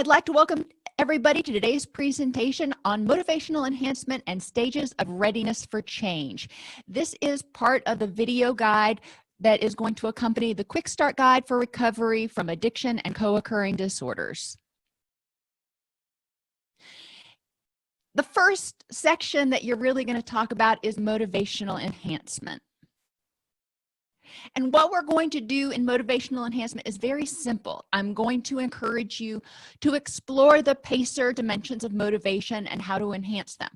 I'd like to welcome everybody to today's presentation on motivational enhancement and stages of readiness for change. This is part of the video guide that is going to accompany the Quick Start Guide for Recovery from Addiction and Co-occurring Disorders. The first section that you're really going to talk about is motivational enhancement. And what we're going to do in motivational enhancement is very simple. I'm going to encourage you to explore the PACER dimensions of motivation and how to enhance them.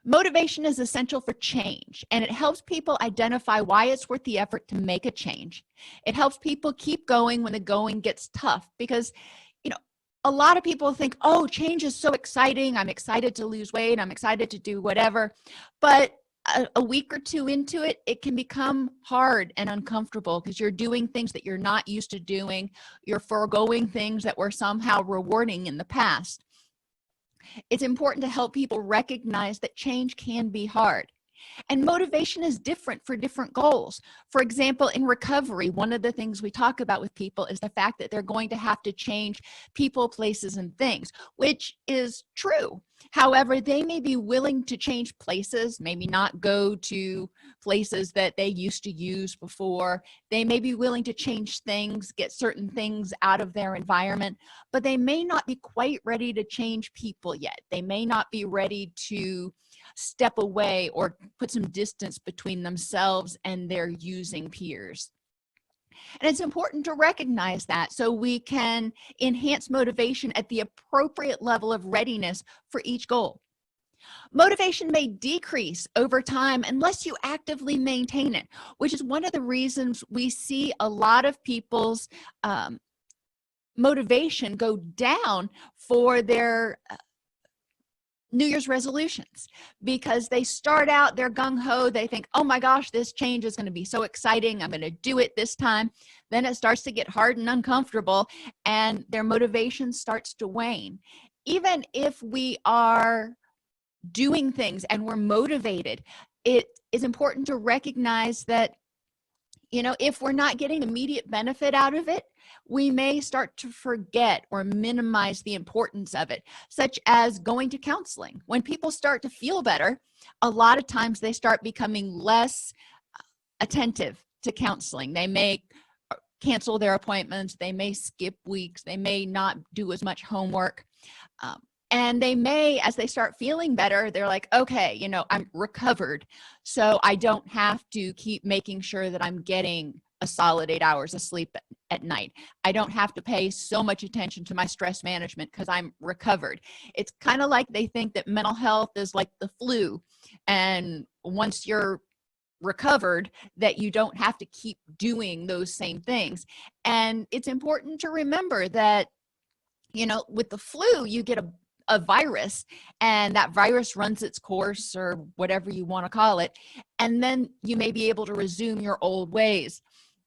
Motivation is essential for change, and it helps people identify why it's worth the effort to make a change. It helps people keep going when the going gets tough because, a lot of people think, oh, change is so exciting. I'm excited to lose weight. I'm excited to do whatever. But a week or two into it, it can become hard and uncomfortable because you're doing things that you're not used to doing. You're foregoing things that were somehow rewarding in the past. It's important to help people recognize that change can be hard. And motivation is different for different goals. For example, in recovery, one of the things we talk about with people is the fact that they're going to have to change people, places, and things, which is true. However, they may be willing to change places, maybe not go to places that they used to use before. They may be willing to change things, get certain things out of their environment, but they may not be quite ready to change people yet. They may not be ready to step away or put some distance between themselves and their using peers. And it's important to recognize that so we can enhance motivation at the appropriate level of readiness for each goal. Motivation may decrease over time unless you actively maintain it, which is one of the reasons we see a lot of people's motivation go down for their New Year's resolutions, because they start out, they're gung-ho, they think, oh my gosh, this change is going to be so exciting, I'm going to do it this time. Then it starts to get hard and uncomfortable, and their motivation starts to wane. Even if we are doing things and we're motivated, it is important to recognize that, if we're not getting immediate benefit out of it, we may start to forget or minimize the importance of it, such as going to counseling. When people start to feel better, a lot of times they start becoming less attentive to counseling. They may cancel their appointments, they may skip weeks, they may not do as much homework. And they may, as they start feeling better, they're like, okay, I'm recovered, so I don't have to keep making sure that I'm getting a solid 8 hours of sleep at night. I don't have to pay so much attention to my stress management because I'm recovered. It's kind of like they think that mental health is like the flu, and once you're recovered, that you don't have to keep doing those same things. And it's important to remember that, with the flu, you get a virus, and that virus runs its course, or whatever you want to call it, and then you may be able to resume your old ways.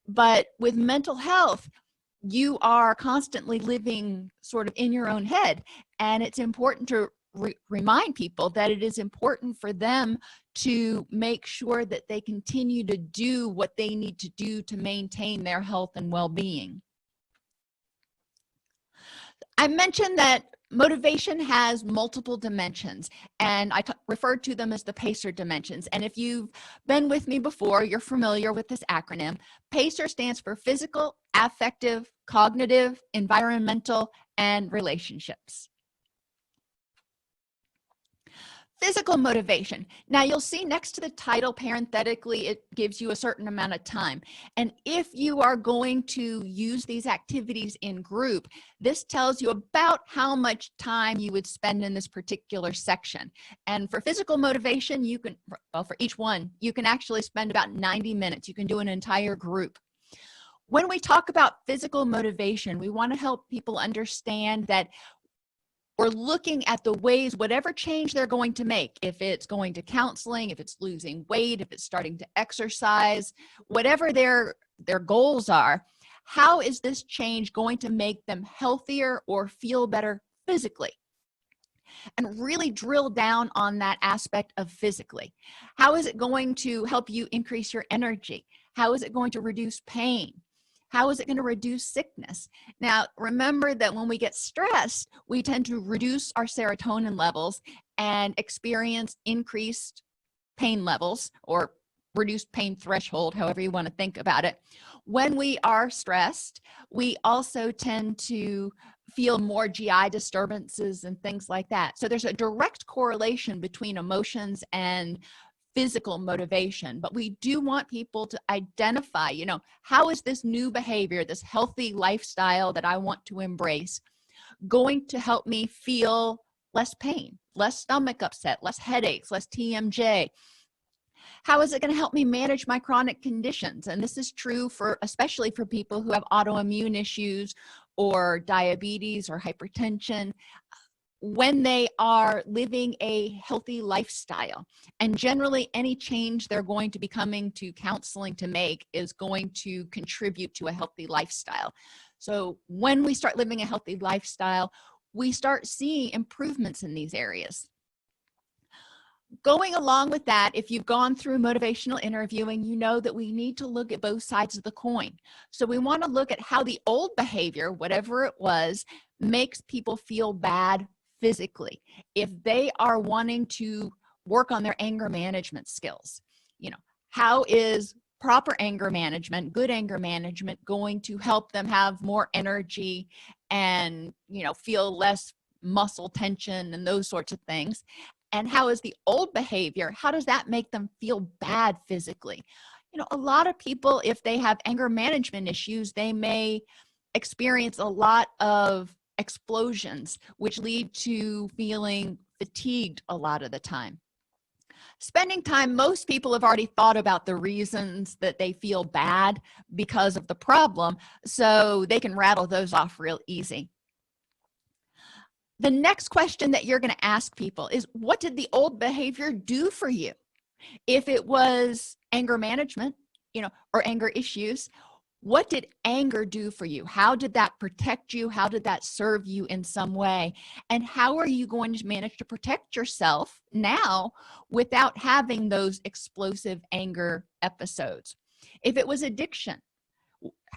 But with mental health, you are constantly living sort of in your own head, and it's important to remind people that it is important for them to make sure that they continue to do what they need to do to maintain their health and well-being. I mentioned that motivation has multiple dimensions, and I referred to them as the PACER dimensions. And if you've been with me before, you're familiar with this acronym. PACER stands for physical, affective, cognitive, environmental, and relationships. Physical motivation. Now you'll see next to the title, parenthetically, it gives you a certain amount of time. And if you are going to use these activities in group, this tells you about how much time you would spend in this particular section. And for physical motivation, you can, for each one, you can actually spend about 90 minutes. You can do an entire group. When we talk about physical motivation, we want to help people understand that we're looking at the ways, whatever change they're going to make, if it's going to counseling, if it's losing weight, if it's starting to exercise, whatever their goals are, how is this change going to make them healthier or feel better physically? And really drill down on that aspect of physically. How is it going to help you increase your energy? How is it going to reduce pain? How is it going to reduce sickness? Now, remember that when we get stressed, we tend to reduce our serotonin levels and experience increased pain levels or reduced pain threshold, however you want to think about it. When we are stressed, we also tend to feel more GI disturbances and things like that. So there's a direct correlation between emotions and physical motivation, but we do want people to identify, how is this new behavior, this healthy lifestyle that I want to embrace, going to help me feel less pain, less stomach upset, less headaches, less TMJ? How is it going to help me manage my chronic conditions? And this is true especially for people who have autoimmune issues or diabetes or hypertension, when they are living a healthy lifestyle. And generally, any change they're going to be coming to counseling to make is going to contribute to a healthy lifestyle. So when we start living a healthy lifestyle, we start seeing improvements in these areas. Going along with that, if you've gone through motivational interviewing, you know that we need to look at both sides of the coin. So we want to look at how the old behavior, whatever it was, makes people feel bad physically. If they are wanting to work on their anger management skills, how is proper anger management, good anger management, going to help them have more energy and, feel less muscle tension and those sorts of things? And how is the old behavior, how does that make them feel bad physically? A lot of people, if they have anger management issues, they may experience a lot of explosions, which lead to feeling fatigued a lot of the time. Spending time, most people have already thought about the reasons that they feel bad because of the problem, so they can rattle those off real easy. The next question that you're going to ask people is, what did the old behavior do for you? If it was anger management, or anger issues, what did anger do for you? How did that protect you? How did that serve you in some way? And how are you going to manage to protect yourself now without having those explosive anger episodes? If it was addiction,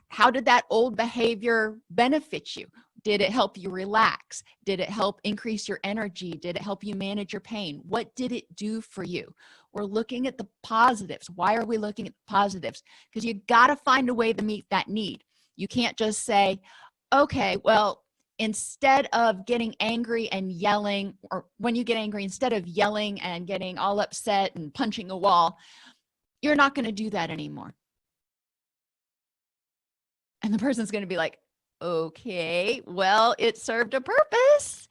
how did that old behavior benefit you? Did it help you relax? Did it help increase your energy? Did it help you manage your pain? What did it do for you? We're looking at the positives. Why are we looking at the positives? Because you got to find a way to meet that need. You can't just say, okay, well, instead of getting angry and yelling, or when you get angry, instead of yelling and getting all upset and punching a wall, you're not going to do that anymore. And the person's going to be like, okay, well, it served a purpose.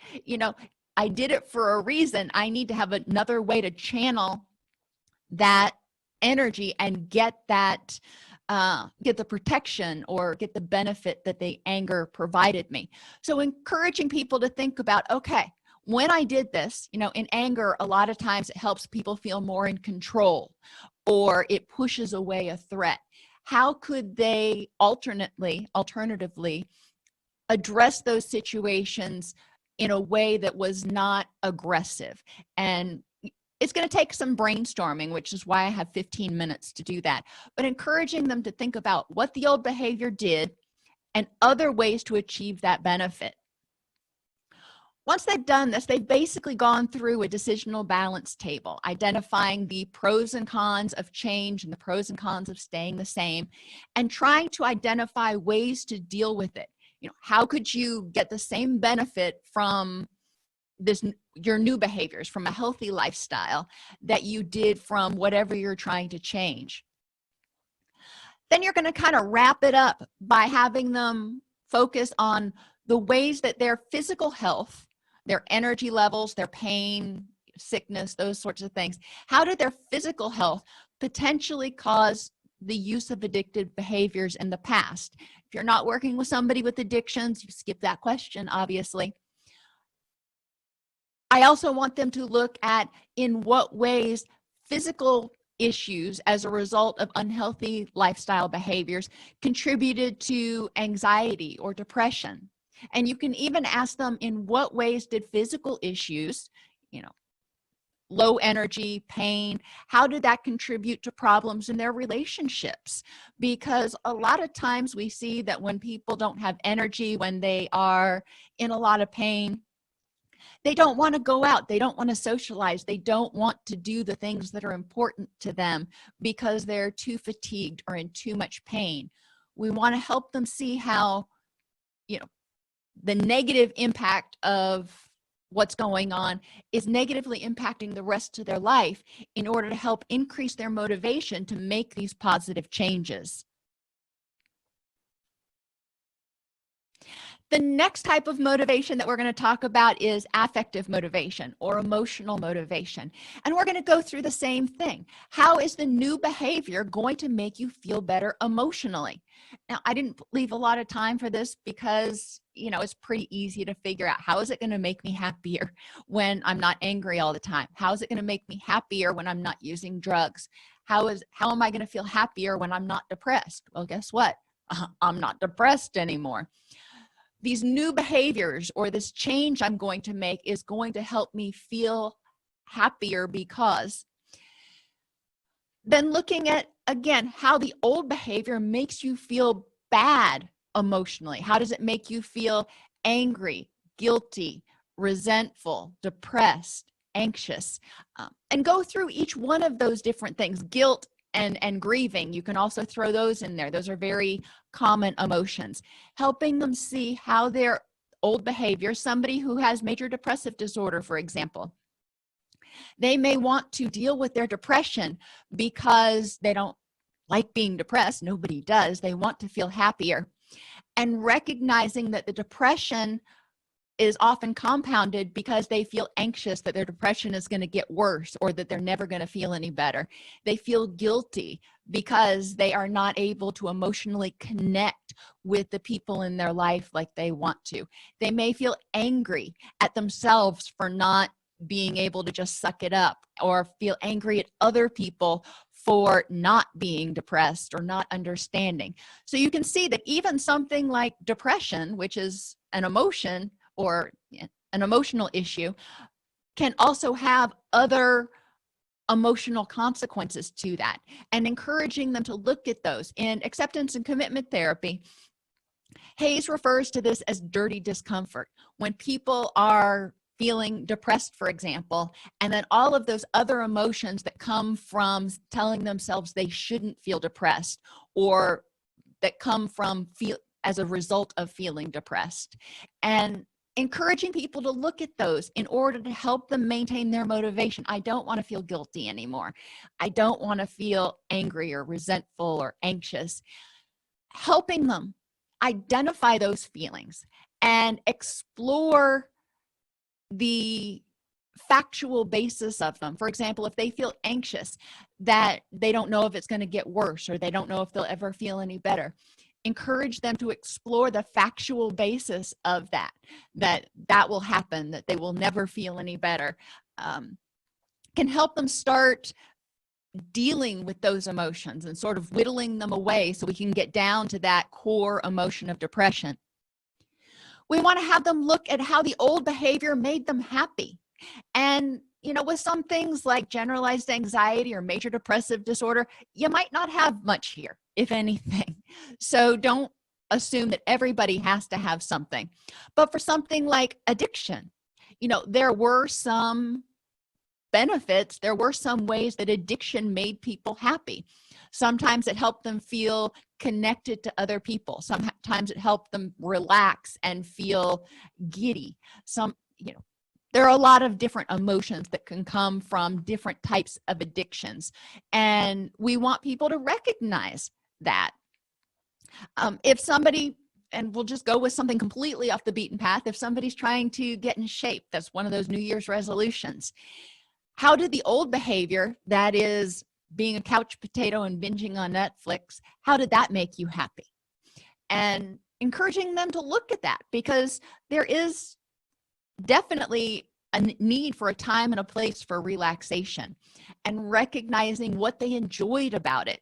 I did it for a reason. I need to have another way to channel that energy and get that, get the protection or get the benefit that the anger provided me. So encouraging people to think about, okay, when I did this, in anger, a lot of times it helps people feel more in control, or it pushes away a threat. How could they alternatively address those situations in a way that was not aggressive? And it's going to take some brainstorming, which is why I have 15 minutes to do that. But encouraging them to think about what the old behavior did and other ways to achieve that benefit. Once they've done this, they've basically gone through a decisional balance table, identifying the pros and cons of change and the pros and cons of staying the same, and trying to identify ways to deal with it. How could you get the same benefit from your new behaviors, from a healthy lifestyle, that you did from whatever you're trying to change? Then you're going to kind of wrap it up by having them focus on the ways that their physical health, their energy levels, their pain, sickness, those sorts of things, how did their physical health potentially cause the use of addictive behaviors in the past? If you're not working with somebody with addictions, you skip that question, obviously. I also want them to look at in what ways physical issues as a result of unhealthy lifestyle behaviors contributed to anxiety or depression. And you can even ask them, in what ways did physical issues, low energy, pain, how did that contribute to problems in their relationships? Because a lot of times we see that when people don't have energy, when they are in a lot of pain, they don't want to go out, they don't want to socialize, they don't want to do the things that are important to them because they're too fatigued or in too much pain. We want to help them see how, you know, the negative impact of what's going on is negatively impacting the rest of their life in order to help increase their motivation to make these positive changes. The next type of motivation that we're going to talk about is affective motivation or emotional motivation. And we're going to go through the same thing. How is the new behavior going to make you feel better emotionally? Now, I didn't leave a lot of time for this because, you know, it's pretty easy to figure out. How is it going to make me happier when I'm not angry all the time? How is it going to make me happier when I'm not using drugs? How am I going to feel happier when I'm not depressed? Well, guess what? I'm not depressed anymore. These new behaviors or this change I'm going to make is going to help me feel happier, because then looking at, again, how the old behavior makes you feel bad emotionally. How does it make you feel angry, guilty, resentful, depressed, anxious? And go through each one of those different things. Guilt and grieving, you can also throw those in there. Those are very common emotions. Helping them see how their old behavior, somebody who has major depressive disorder, for example, they may want to deal with their depression because they don't like being depressed. Nobody does. They want to feel happier. And recognizing that the depression is often compounded because they feel anxious that their depression is going to get worse or that they're never going to feel any better. They feel guilty because they are not able to emotionally connect with the people in their life like they want to. They may feel angry at themselves for not being able to just suck it up, or feel angry at other people for not being depressed or not understanding. So you can see that even something like depression, which is an emotion or an emotional issue, can also have other emotional consequences to that, and encouraging them to look at those. In acceptance and commitment therapy, Hayes refers to this as dirty discomfort. When people are feeling depressed, for example, and then all of those other emotions that come from telling themselves they shouldn't feel depressed, or that come from as a result of feeling depressed, and encouraging people to look at those in order to help them maintain their motivation. I don't want to feel guilty anymore. I don't want to feel angry or resentful or anxious. Helping them identify those feelings and explore the factual basis of them. For example, if they feel anxious, that they don't know if it's going to get worse, or they don't know if they'll ever feel any better, encourage them to explore the factual basis of that will happen, that they will never feel any better. Can help them start dealing with those emotions and sort of whittling them away so we can get down to that core emotion of depression. We want to have them look at how the old behavior made them happy. And, you know, with some things like generalized anxiety or major depressive disorder, you might not have much here, if anything. So don't assume that everybody has to have something. But for something like addiction, you know, there were some benefits. There were some ways that addiction made people happy. Sometimes it helped them feel connected to other people. Sometimes it helped them relax and feel giddy. There are a lot of different emotions that can come from different types of addictions, and we want people to recognize that. If somebody, and we'll just go with something completely off the beaten path, if somebody's trying to get in shape, that's one of those New Year's resolutions. How did the old behavior, that is being a couch potato and binging on Netflix, how did that make you happy? And encouraging them to look at that, because there is definitely a need for a time and a place for relaxation, and recognizing what they enjoyed about it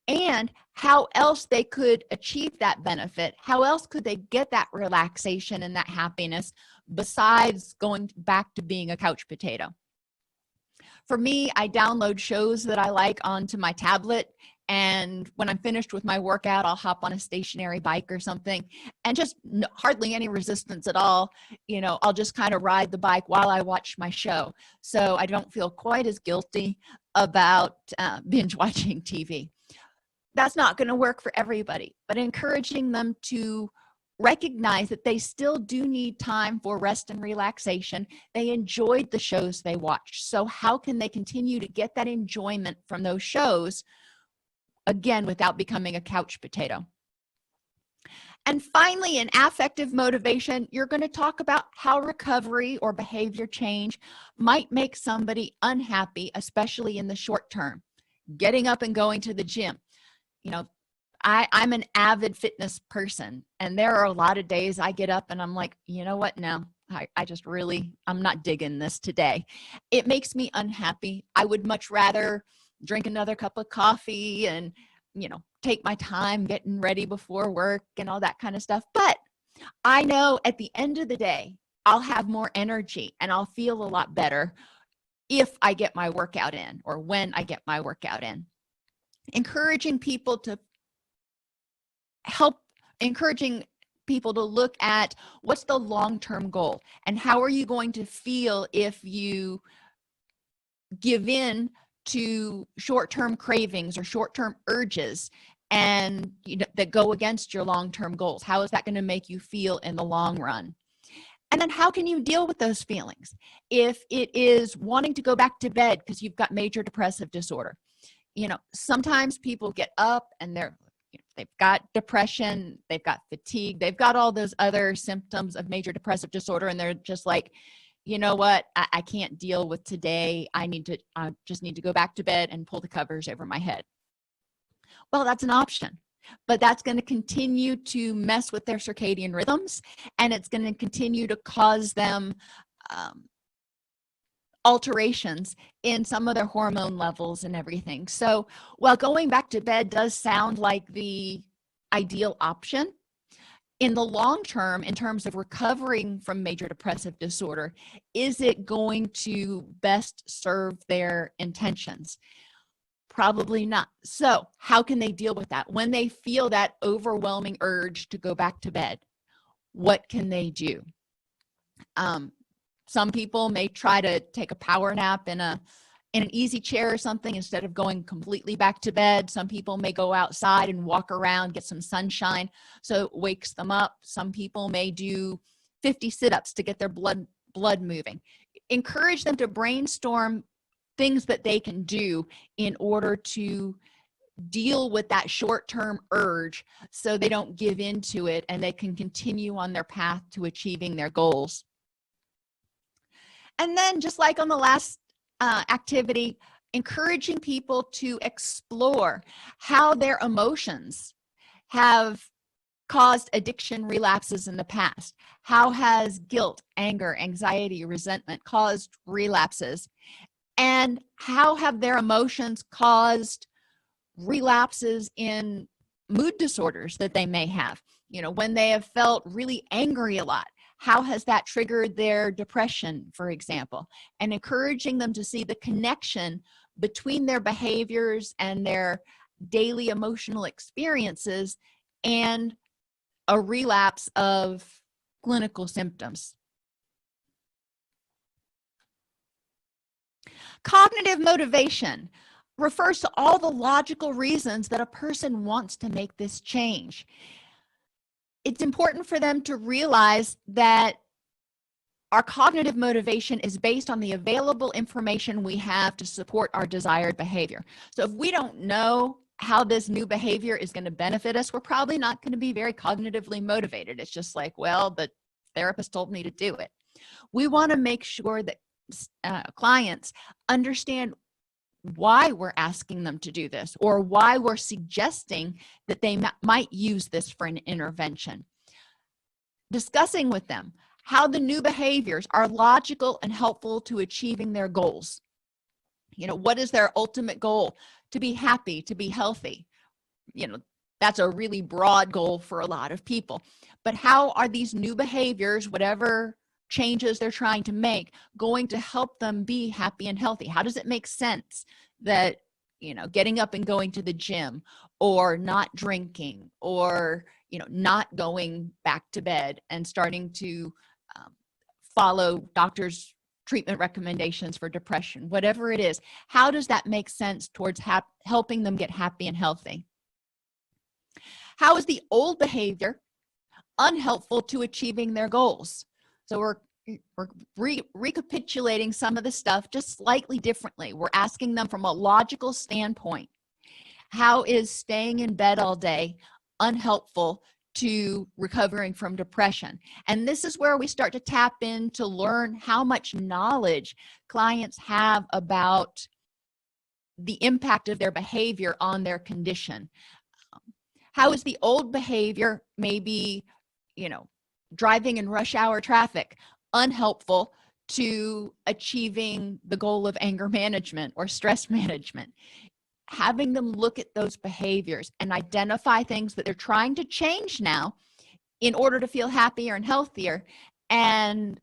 and how else they could achieve that benefit. How else could they get that relaxation and that happiness besides going back to being a couch potato? For me, I download shows that I like onto my tablet. And when I'm finished with my workout, I'll hop on a stationary bike or something, and just hardly any resistance at all. I'll just kind of ride the bike while I watch my show. So I don't feel quite as guilty about binge watching TV. That's not going to work for everybody, but encouraging them to recognize that they still do need time for rest and relaxation. They enjoyed the shows they watched. So how can they continue to get that enjoyment from those shows, again, without becoming a couch potato? And finally, in affective motivation, you're going to talk about how recovery or behavior change might make somebody unhappy, especially in the short term. Getting up and going to the gym. I'm an avid fitness person, and there are a lot of days I get up and I'm like, you know what? No, I'm not digging this today. It makes me unhappy. I would much rather drink another cup of coffee and, take my time getting ready before work and all that kind of stuff. But I know at the end of the day, I'll have more energy and I'll feel a lot better if I get my workout in, or when I get my workout in. Encouraging people to look at what's the long-term goal and how are you going to feel if you give in to short-term cravings or short-term urges and that go against your long-term goals. How is that going to make you feel in the long run? And then how can you deal with those feelings? If it is wanting to go back to bed because you've got major depressive disorder, sometimes people get up and they've got depression, they've got fatigue, they've got all those other symptoms of major depressive disorder, and they're just like, you know what, I can't deal with today. I just need to go back to bed and pull the covers over my head. Well, that's an option, but that's going to continue to mess with their circadian rhythms, and it's going to continue to cause them alterations in some of their hormone levels and everything. So while going back to bed does sound like the ideal option, in the long term, in terms of recovering from major depressive disorder, is it going to best serve their intentions? Probably not. So how can they deal with that? When they feel that overwhelming urge to go back to bed, what can they do? Some people may try to take a power nap in an easy chair or something instead of going completely back to bed. Some people may go outside and walk around, get some sunshine, so it wakes them up. Some people may do 50 sit-ups to get their blood moving. Encourage them to brainstorm things that they can do in order to deal with that short-term urge so they don't give into it and they can continue on their path to achieving their goals. And then, just like on the last activity, encouraging people to explore how their emotions have caused addiction relapses in the past. How has guilt, anger, anxiety, resentment caused relapses? And how have their emotions caused relapses in mood disorders that they may have? When they have felt really angry a lot, how has that triggered their depression, for example? And encouraging them to see the connection between their behaviors and their daily emotional experiences and a relapse of clinical symptoms. Cognitive motivation refers to all the logical reasons that a person wants to make this change. It's important for them to realize that our cognitive motivation is based on the available information we have to support our desired behavior. So if we don't know how this new behavior is going to benefit us, we're probably not going to be very cognitively motivated. It's just like, well, the therapist told me to do it. We want to make sure that clients understand why we're asking them to do this, or why we're suggesting that they might use this for an intervention. Discussing with them how the new behaviors are logical and helpful to achieving their goals. What is their ultimate goal? To be happy, to be healthy. That's a really broad goal for a lot of people. But how are these new behaviors, whatever changes they're trying to make going to help them be happy and healthy? How does it make sense that, you know, getting up and going to the gym, or not drinking, or, you know, not going back to bed and starting to follow doctors' treatment recommendations for depression, whatever it is, how does that make sense towards helping them get happy and healthy? How is the old behavior unhelpful to achieving their goals? So we're recapitulating some of the stuff just slightly differently. We're asking them from a logical standpoint. How is staying in bed all day unhelpful to recovering from depression? And this is where we start to tap in to learn how much knowledge clients have about the impact of their behavior on their condition. How is the old behavior, maybe, you know, driving in rush hour traffic, unhelpful to achieving the goal of anger management or stress management? Having them look at those behaviors and identify things that they're trying to change now in order to feel happier and healthier, and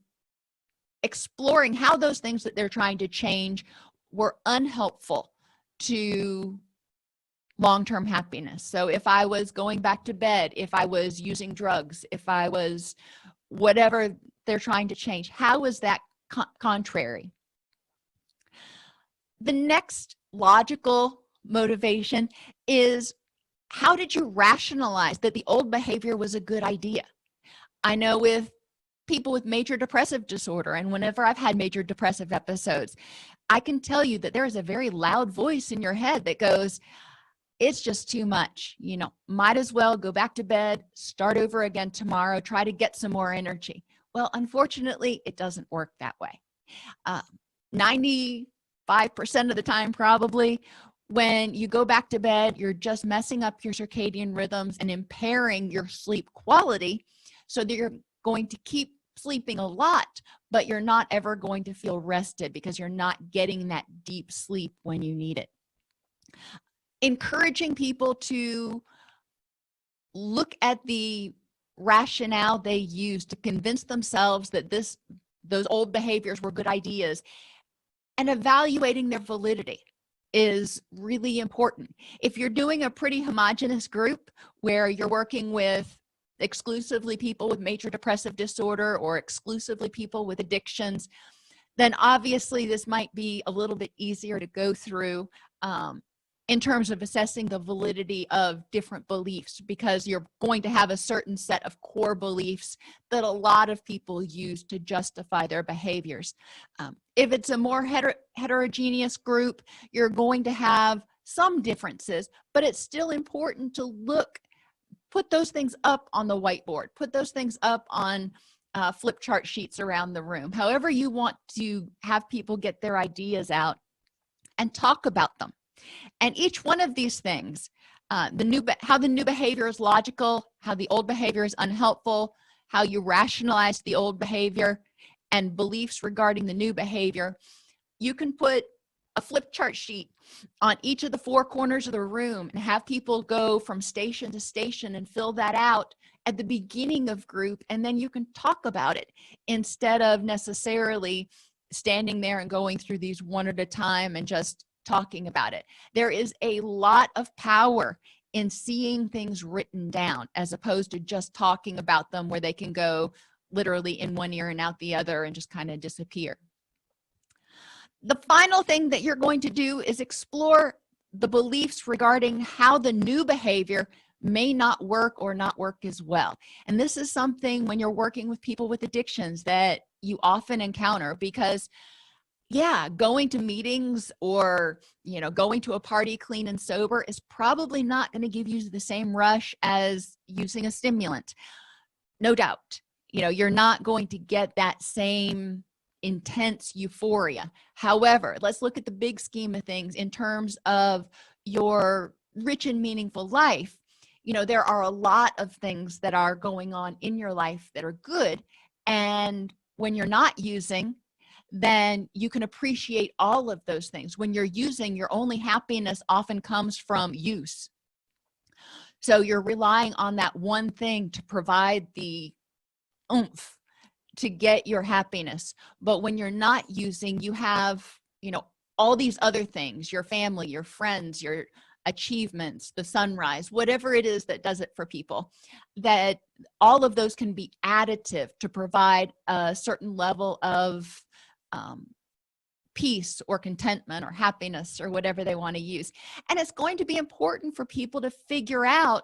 exploring how those things that they're trying to change were unhelpful to long-term happiness. So if I was going back to bed, if I was using drugs, if I was whatever they're trying to change, how is that contrary? The next logical motivation is, how did you rationalize that the old behavior was a good idea? I know with people with major depressive disorder, and whenever I've had major depressive episodes, I can tell you that there is a very loud voice in your head that goes, it's just too much, you know, might as well go back to bed, start over again tomorrow, try to get some more energy. Well, unfortunately, it doesn't work that way. 95% of the time, probably, when you go back to bed, you're just messing up your circadian rhythms and impairing your sleep quality, so that you're going to keep sleeping a lot, but you're not ever going to feel rested because you're not getting that deep sleep when you need it. Encouraging people to look at the rationale they use to convince themselves that those old behaviors were good ideas, and evaluating their validity is really important. If you're doing a pretty homogenous group where you're working with exclusively people with major depressive disorder or exclusively people with addictions, then obviously this might be a little bit easier to go through in terms of assessing the validity of different beliefs, because you're going to have a certain set of core beliefs that a lot of people use to justify their behaviors. If it's a more heterogeneous group, you're going to have some differences, but it's still important to put those things up on the whiteboard, put those things up on flip chart sheets around the room, however you want to have people get their ideas out and talk about them. And each one of these things, how the new behavior is logical, how the old behavior is unhelpful, how you rationalize the old behavior, and beliefs regarding the new behavior, you can put a flip chart sheet on each of the four corners of the room and have people go from station to station and fill that out at the beginning of group, and then you can talk about it instead of necessarily standing there and going through these one at a time and just talking about it. There is a lot of power in seeing things written down as opposed to just talking about them, where they can go literally in one ear and out the other and just kind of disappear. The final thing that you're going to do is explore the beliefs regarding how the new behavior may not work or not work as well. And this is something when you're working with people with addictions that you often encounter, because yeah, going to meetings or, you know, going to a party clean and sober is probably not going to give you the same rush as using a stimulant. No doubt. You know, you're not going to get that same intense euphoria. However, let's look at the big scheme of things in terms of your rich and meaningful life. You know, there are a lot of things that are going on in your life that are good. And when you're not using, then you can appreciate all of those things. When you're using, your only happiness often comes from use. So you're relying on that one thing to provide the oomph to get your happiness. But when you're not using, you have, all these other things, your family, your friends, your achievements, the sunrise, whatever it is that does it for people, that all of those can be additive to provide a certain level of peace or contentment or happiness or whatever they want to use. And it's going to be important for people to figure out,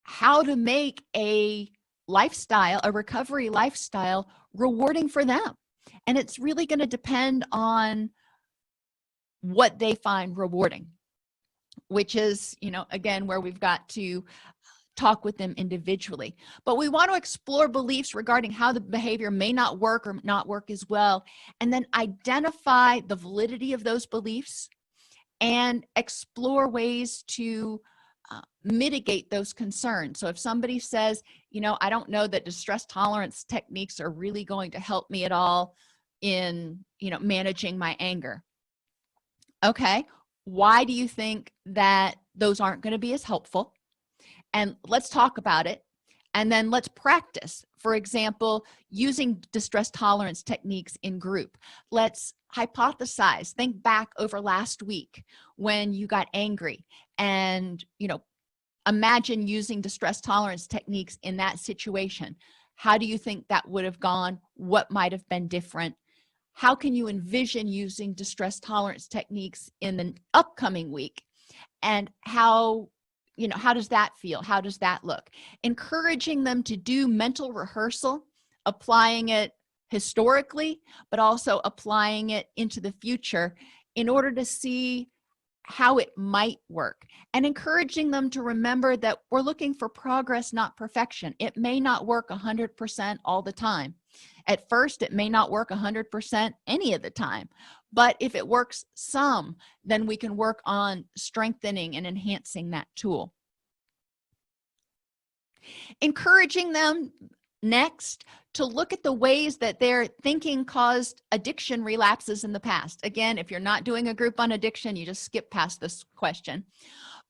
how to make a lifestyle, a recovery lifestyle, rewarding for them. And it's really going to depend on what they find rewarding, which is, again, where we've got to talk with them individually. But we want to explore beliefs regarding how the behavior may not work or not work as well, and then identify the validity of those beliefs and explore ways to mitigate those concerns. So if somebody says, I don't know that distress tolerance techniques are really going to help me at all in, managing my anger. Okay, why do you think that those aren't going to be as helpful? And let's talk about it. And then let's practice. For example, using distress tolerance techniques in group. Let's hypothesize, think back over last week when you got angry and, imagine using distress tolerance techniques in that situation. How do you think that would have gone? What might have been different? How can you envision using distress tolerance techniques in the upcoming week? And how does that feel? How does that look? Encouraging them to do mental rehearsal, applying it historically, but also applying it into the future in order to see how it might work, and encouraging them to remember that we're looking for progress, not perfection. It may not work 100% all the time. At first, it may not work 100% any of the time, but if it works some, then we can work on strengthening and enhancing that tool. Encouraging them next to look at the ways that their thinking caused addiction relapses in the past. Again, if you're not doing a group on addiction, you just skip past this question.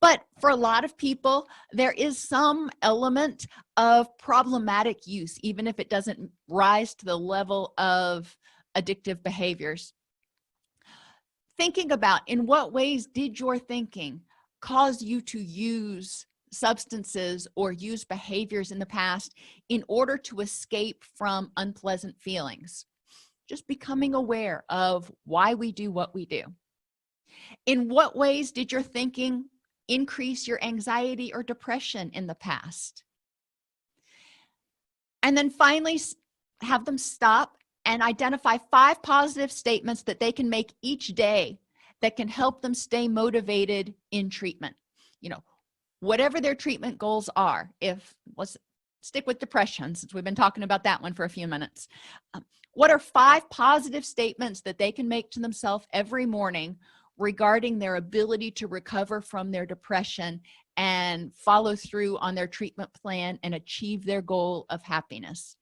But for a lot of people, there is some element of problematic use, even if it doesn't rise to the level of addictive behaviors. Thinking about, in what ways did your thinking cause you to use substances or use behaviors in the past in order to escape from unpleasant feelings? Just becoming aware of why we do what we do. In what ways did your thinking increase your anxiety or depression in the past? And then finally, have them stop and identify 5 positive statements that they can make each day that can help them stay motivated in treatment. Whatever their treatment goals are. Let's stick with depression, since we've been talking about that one for a few minutes. What are 5 positive statements that they can make to themselves every morning regarding their ability to recover from their depression and follow through on their treatment plan and achieve their goal of happiness?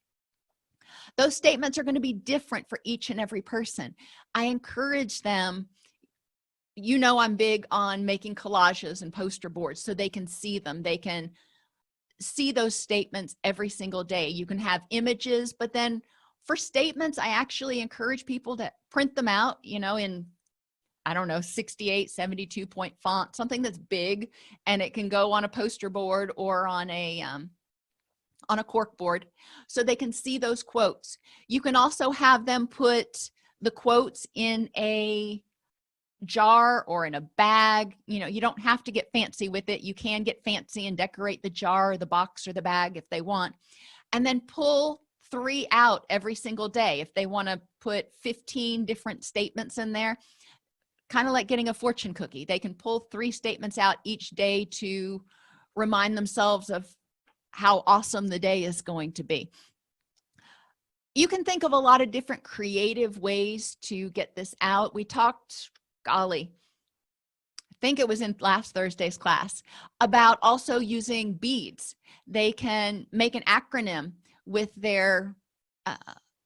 Those statements are going to be different for each and every person. I encourage them. I'm big on making collages and poster boards so they can see them. They can see those statements every single day. You can have images, but then for statements, I actually encourage people to print them out, in, 68, 72 point font, something that's big, and it can go on a poster board or on a cork board so they can see those quotes. You can also have them put the quotes in a jar or in a bag. You don't have to get fancy with it. You can get fancy and decorate the jar or the box or the bag if they want, and then pull 3 out every single day. If they want to put 15 different statements in there, kind of like getting a fortune cookie, they can pull 3 statements out each day to remind themselves of how awesome the day is going to be. You can think of a lot of different creative ways to get this out. We talked, I think it was in last Thursday's class, about also using beads. They can make an acronym with their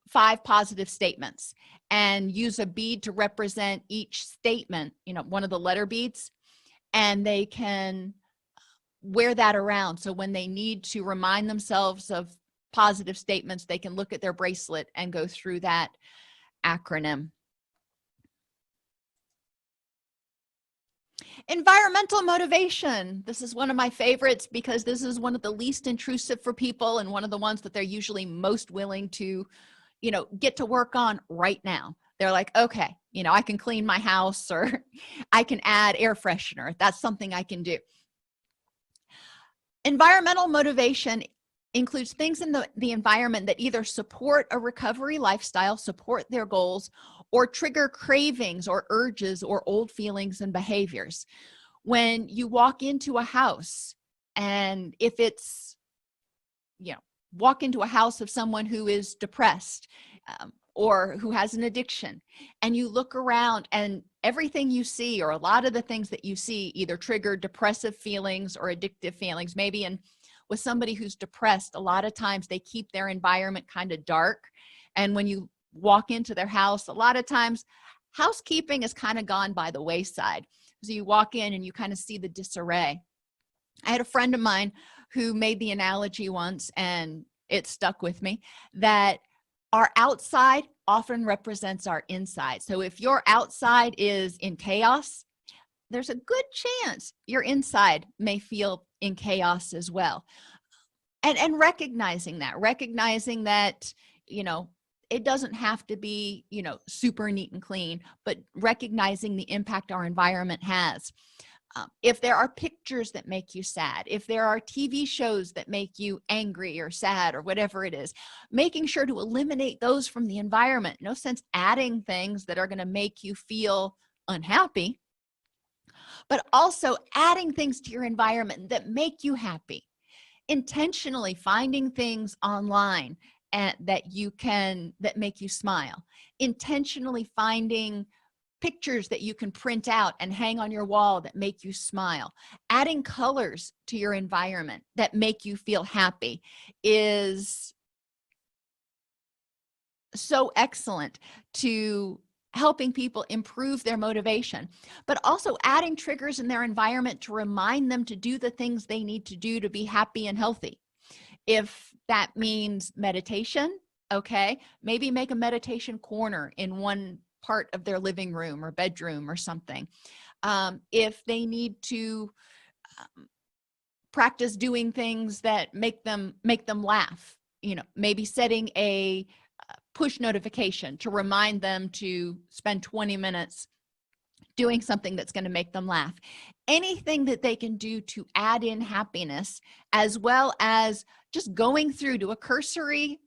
5 positive statements and use a bead to represent each statement, one of the letter beads, and they can wear that around. So when they need to remind themselves of positive statements, they can look at their bracelet and go through that acronym. Environmental motivation. This is one of my favorites because this is one of the least intrusive for people and one of the ones that they're usually most willing to, get to work on right now. They're like, okay, I can clean my house, or I can add air freshener. That's something I can do. Environmental motivation includes things in the environment that either support a recovery lifestyle, support their goals, or trigger cravings or urges or old feelings and behaviors. When you walk into a house, and if it's, walk into a house of someone who is depressed or who has an addiction, and you look around and everything you see, or a lot of the things that you see, either trigger depressive feelings or addictive feelings. Maybe with somebody who's depressed, a lot of times they keep their environment kind of dark. And when you walk into their house, a lot of times housekeeping has kind of gone by the wayside. So you walk in and you kind of see the disarray. I had a friend of mine who made the analogy once, and it stuck with me, that our outside often represents our inside. So if your outside is in chaos, there's a good chance your inside may feel in chaos as well. And recognizing that, it doesn't have to be, super neat and clean, but recognizing the impact our environment has. If there are pictures that make you sad, if there are TV shows that make you angry or sad or whatever it is, making sure to eliminate those from the environment. No sense adding things that are going to make you feel unhappy, but also adding things to your environment that make you happy. Intentionally finding things online that make you smile. Intentionally finding pictures that you can print out and hang on your wall that make you smile. Adding colors to your environment that make you feel happy is so excellent to helping people improve their motivation, but also adding triggers in their environment to remind them to do the things they need to do to be happy and healthy. If that means meditation, okay, maybe make a meditation corner in one part of their living room or bedroom or something. If they need to practice doing things that make them laugh, maybe setting a push notification to remind them to spend 20 minutes doing something that's going to make them laugh. Anything that they can do to add in happiness, as well as just going through to a cursory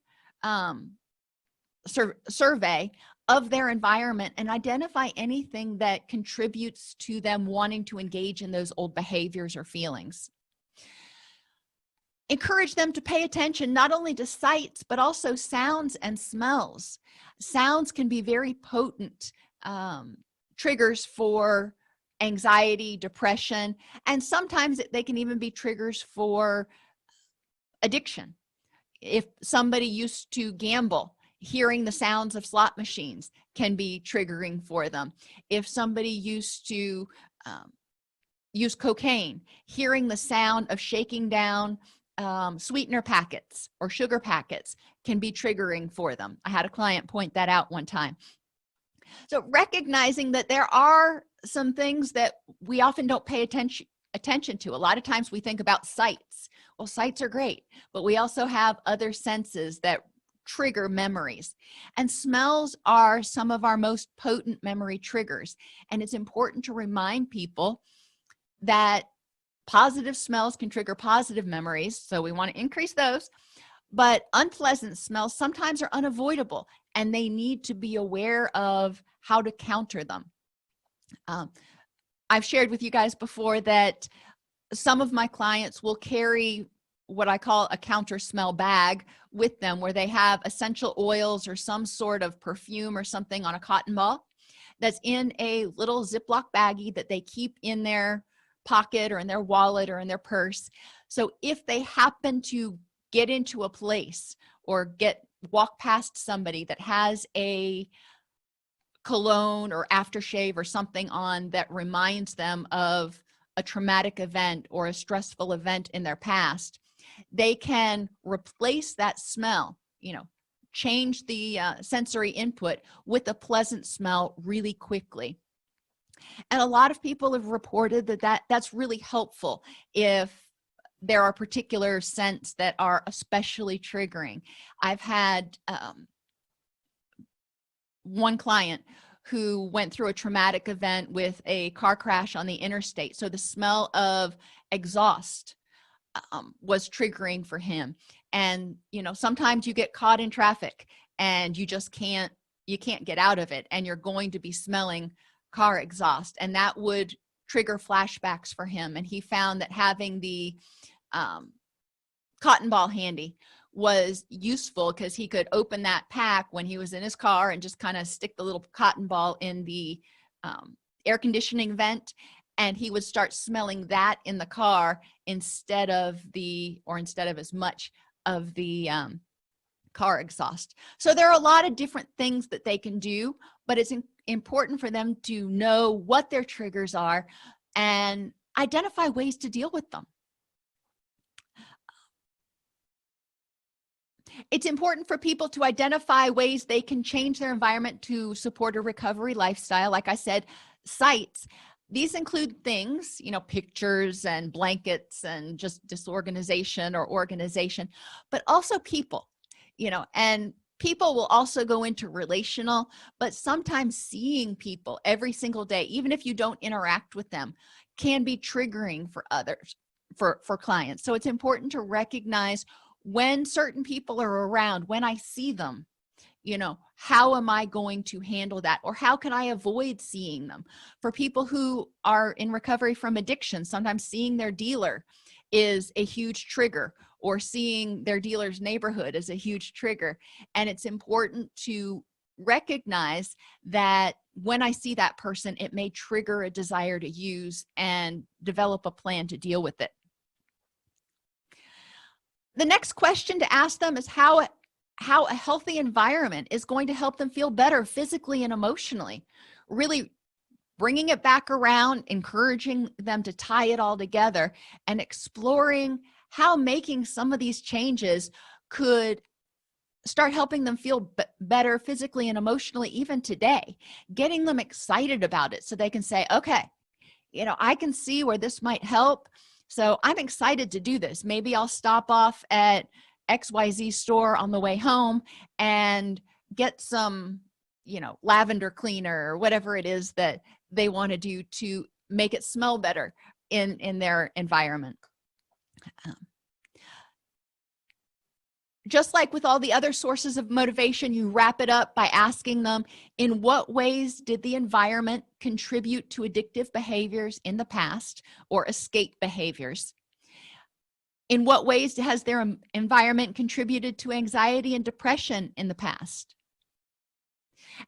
survey of their environment and identify anything that contributes to them wanting to engage in those old behaviors or feelings. Encourage them to pay attention not only to sights, but also sounds and smells. Sounds can be very potent triggers for anxiety, depression, and sometimes they can even be triggers for addiction. If somebody used to gamble, hearing the sounds of slot machines can be triggering for them. If somebody used to use cocaine, hearing the sound of shaking down sweetener packets or sugar packets can be triggering for them. I had a client point that out one time. So recognizing that there are some things that we often don't pay attention to. A lot of times we think about sights. Well, sights are great, but we also have other senses that trigger memories, and smells are some of our most potent memory triggers. And it's important to remind people that positive smells can trigger positive memories, so we want to increase those, but unpleasant smells sometimes are unavoidable, and they need to be aware of how to counter them. I've shared with you guys before that some of my clients will carry what I call a counter smell bag with them, where they have essential oils or some sort of perfume or something on a cotton ball that's in a little Ziploc baggie that they keep in their pocket or in their wallet or in their purse. So if they happen to get into a place or walk past somebody that has a cologne or aftershave or something on that reminds them of a traumatic event or a stressful event in their past, they can replace that smell, change the sensory input with a pleasant smell really quickly. And a lot of people have reported that's really helpful if there are particular scents that are especially triggering. I've had one client who went through a traumatic event with a car crash on the interstate. So the smell of exhaust was triggering for him. And, sometimes you get caught in traffic and you can't get out of it, and you're going to be smelling car exhaust, and that would trigger flashbacks for him. And he found that having the cotton ball handy was useful, because he could open that pack when he was in his car and just kind of stick the little cotton ball in the air conditioning vent, and he would start smelling that in the car instead of as much of the car exhaust. So there are a lot of different things that they can do, but it's important for them to know what their triggers are and identify ways to deal with them. It's important for people to identify ways they can change their environment to support a recovery lifestyle. Like I said, sites. These include things, pictures and blankets and just disorganization or organization, but also people, and people will also go into relational, but sometimes seeing people every single day, even if you don't interact with them, can be triggering for others, for clients. So it's important to recognize when certain people are around, when I see them, how am I going to handle that? Or how can I avoid seeing them? For people who are in recovery from addiction, sometimes seeing their dealer is a huge trigger, or seeing their dealer's neighborhood is a huge trigger. And it's important to recognize that when I see that person, it may trigger a desire to use, and develop a plan to deal with it. The next question to ask them is how a healthy environment is going to help them feel better physically and emotionally. Really bringing it back around, encouraging them to tie it all together, and exploring how making some of these changes could start helping them feel better physically and emotionally even today. Getting them excited about it so they can say, okay, I can see where this might help. So I'm excited to do this. Maybe I'll stop off at XYZ store on the way home and get some, lavender cleaner or whatever it is that they want to do to make it smell better in their environment. Just like with all the other sources of motivation, you wrap it up by asking them, in what ways did the environment contribute to addictive behaviors in the past, or escape behaviors? In what ways has their environment contributed to anxiety and depression in the past?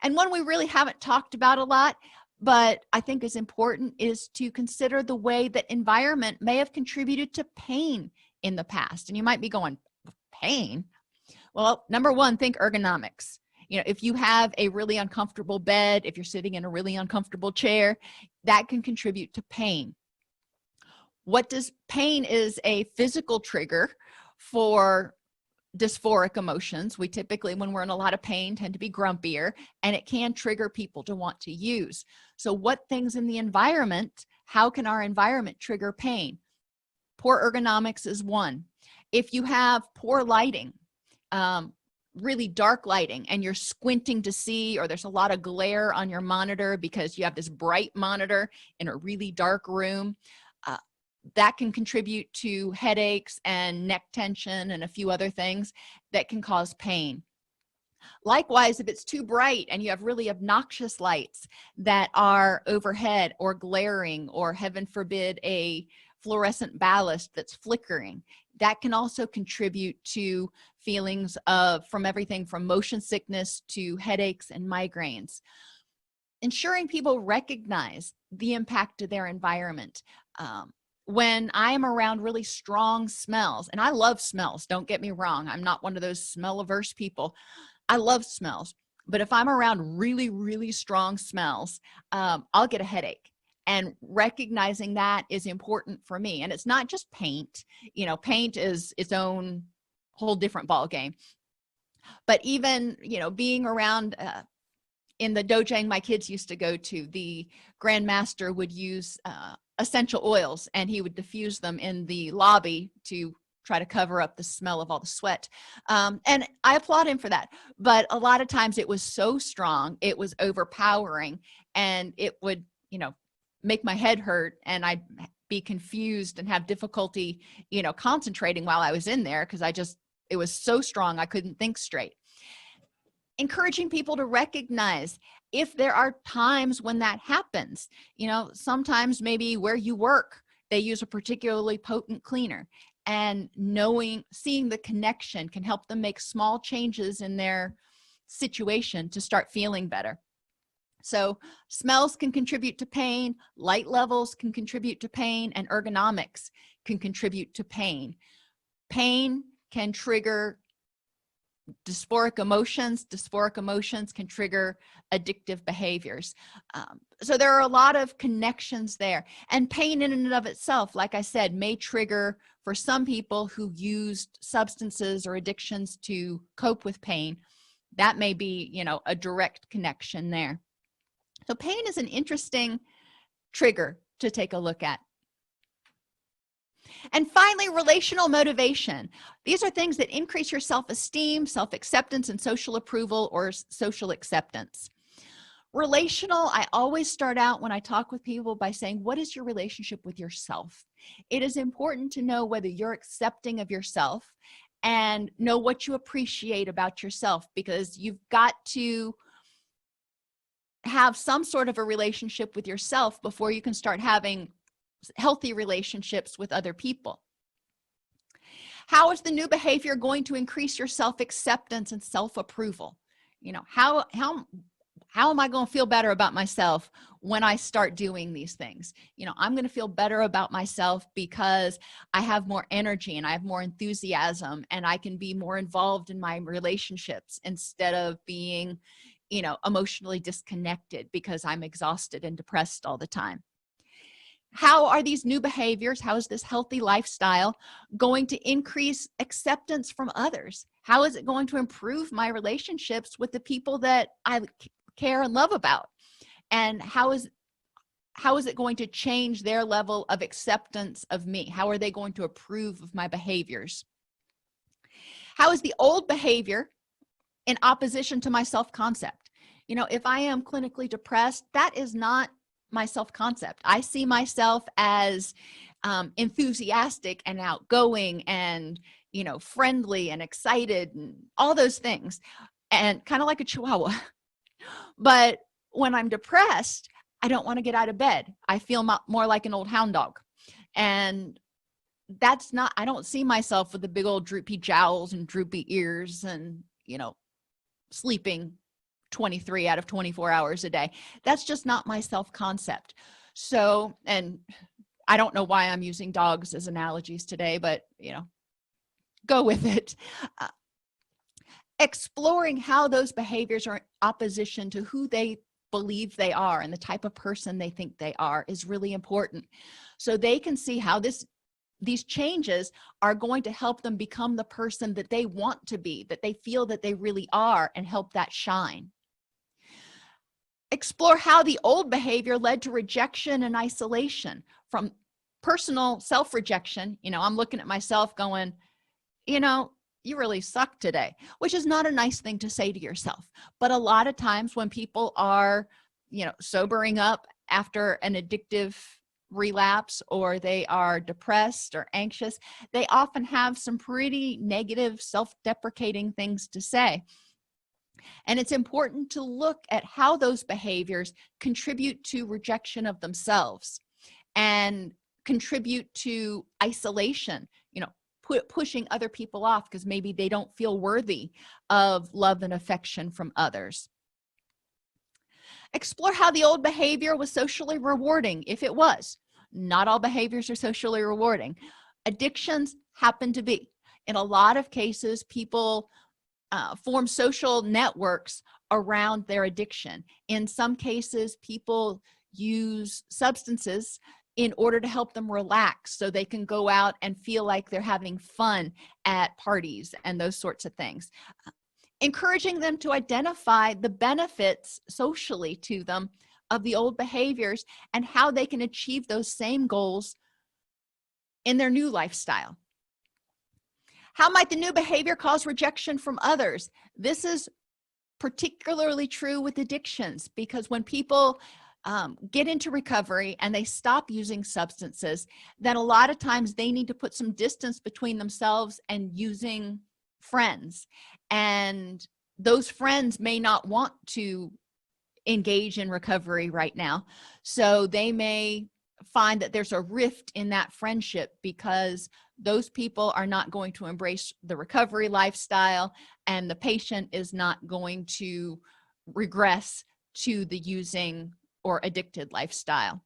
And one we really haven't talked about a lot, but I think is important, is to consider the way that environment may have contributed to pain in the past. And you might be going, pain? Well, number one, think ergonomics. If you have a really uncomfortable bed, if you're sitting in a really uncomfortable chair, that can contribute to pain. Pain is a physical trigger for dysphoric emotions. We typically, when we're in a lot of pain, tend to be grumpier, and it can trigger people to want to use. So what things in the environment, how can our environment trigger pain? Poor ergonomics is one. If you have poor lighting, really dark lighting, and you're squinting to see, or there's a lot of glare on your monitor because you have this bright monitor in a really dark room, that can contribute to headaches and neck tension and a few other things that can cause pain. Likewise, if it's too bright and you have really obnoxious lights that are overhead or glaring, or heaven forbid, a fluorescent ballast that's flickering, that can also contribute to feelings from everything from motion sickness to headaches and migraines. Ensuring people recognize the impact of their environment. When I am around really strong smells, and I love smells, don't get me wrong, I'm not one of those smell averse people. I love smells, but if I'm around really, really strong smells, I'll get a headache. And recognizing that is important for me. And it's not just paint. You know, paint is its own whole different ball game. But even, you know, being around in the dojang my kids used to go to, the grandmaster would use essential oils, and he would diffuse them in the lobby to try to cover up the smell of all the sweat. And I applaud him for that. But a lot of times it was so strong, it was overpowering, and it would, you know, make my head hurt, and I'd be confused and have difficulty, you know, concentrating while I was in there, because it was so strong I couldn't think straight. Encouraging people to recognize if there are times when that happens. You know, sometimes maybe where you work, they use a particularly potent cleaner, and seeing the connection can help them make small changes in their situation to start feeling better. So smells can contribute to pain, light levels can contribute to pain, and ergonomics can contribute to pain. Pain can trigger dysphoric emotions. Dysphoric emotions can trigger addictive behaviors. So there are a lot of connections there. And pain in and of itself, like I said, may trigger, for some people who used substances or addictions to cope with pain, that may be, you know, a direct connection there. So pain is an interesting trigger to take a look at. And finally, relational motivation. These are things that increase your self-esteem, self-acceptance, and social approval or social acceptance. Relational, I always start out when I talk with people by saying, what is your relationship with yourself? It is important to know whether you're accepting of yourself and know what you appreciate about yourself, because you've got to have some sort of a relationship with yourself before you can start having healthy relationships with other people. How is the new behavior going to increase your self-acceptance and self-approval? You know, how am I going to feel better about myself when I start doing these things? You know, I'm going to feel better about myself because I have more energy and I have more enthusiasm, and I can be more involved in my relationships instead of being, you know, emotionally disconnected because I'm exhausted and depressed all the time. How are these new behaviors, how is this healthy lifestyle going to increase acceptance from others? How is it going to improve my relationships with the people that I care and love about? And how is it going to change their level of acceptance of me? How are they going to approve of my behaviors? How is the old behavior in opposition to my self-concept? You know, if I am clinically depressed, that is not my self-concept. I see myself as enthusiastic and outgoing and, you know, friendly and excited and all those things, and kind of like a chihuahua. But when I'm depressed, I don't want to get out of bed. I feel more like an old hound dog. And that's not, I don't see myself with the big old droopy jowls and droopy ears and, you know, sleeping 23 out of 24 hours a day. That's just not my self-concept. So, and I don't know why I'm using dogs as analogies today, but, you know, go with it. Exploring how those behaviors are in opposition to who they believe they are and the type of person they think they are is really important. So they can see how these changes are going to help them become the person that they want to be, that they feel that they really are, and help that shine. Explore how the old behavior led to rejection and isolation. From personal self-rejection, you know, I'm looking at myself going, you know, you really suck today, which is not a nice thing to say to yourself. But a lot of times when people are, you know, sobering up after an addictive relapse, or they are depressed or anxious, they often have some pretty negative, self-deprecating things to say. And it's important to look at how those behaviors contribute to rejection of themselves and contribute to isolation, you know, pushing other people off because maybe they don't feel worthy of love and affection from others. Explore how the old behavior was socially rewarding, if it was. Not all behaviors are socially rewarding. Addictions happen to be. In a lot of cases, people form social networks around their addiction. In some cases, people use substances in order to help them relax so they can go out and feel like they're having fun at parties and those sorts of things. Encouraging them to identify the benefits socially to them of the old behaviors and how they can achieve those same goals in their new lifestyle. How might the new behavior cause rejection from others? This is particularly true with addictions, because when people get into recovery and they stop using substances, then a lot of times they need to put some distance between themselves and using friends. And those friends may not want to engage in recovery right now. So they may find that there's a rift in that friendship because those people are not going to embrace the recovery lifestyle, and the patient is not going to regress to the using or addicted lifestyle.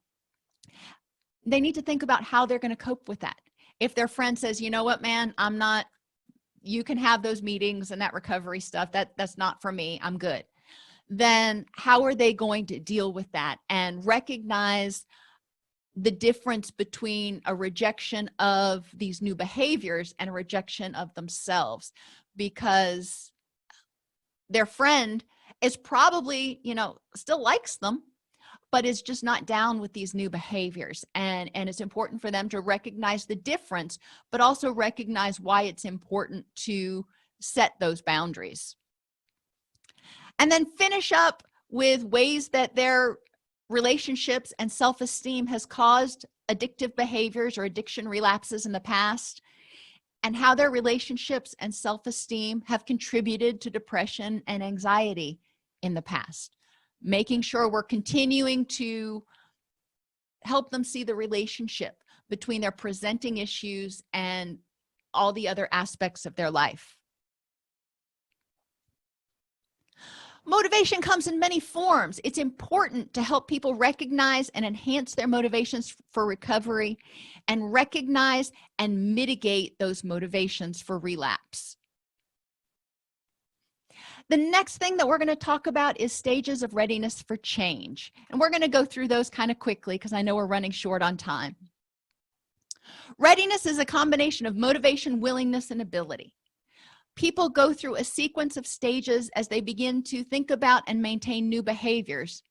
They need to think about how they're going to cope with that. If their friend says, you know what, man, you can have those meetings and that recovery stuff, that's not for me, I'm good. Then how are they going to deal with that and recognize the difference between a rejection of these new behaviors and a rejection of themselves? Because their friend is probably, still likes them, but is just not down with these new behaviors. And it's important for them to recognize the difference, but also recognize why it's important to set those boundaries. And then finish up with ways that their relationships and self-esteem has caused addictive behaviors or addiction relapses in the past, and how their relationships and self-esteem have contributed to depression and anxiety in the past. Making sure we're continuing to help them see the relationship between their presenting issues and all the other aspects of their life. Motivation comes in many forms. It's important to help people recognize and enhance their motivations for recovery, and recognize and mitigate those motivations for relapse. The next thing that we're going to talk about is stages of readiness for change. And we're going to go through those kind of quickly because I know we're running short on time. Readiness is a combination of motivation, willingness, and ability. People go through a sequence of stages as they begin to think about and maintain new behaviors.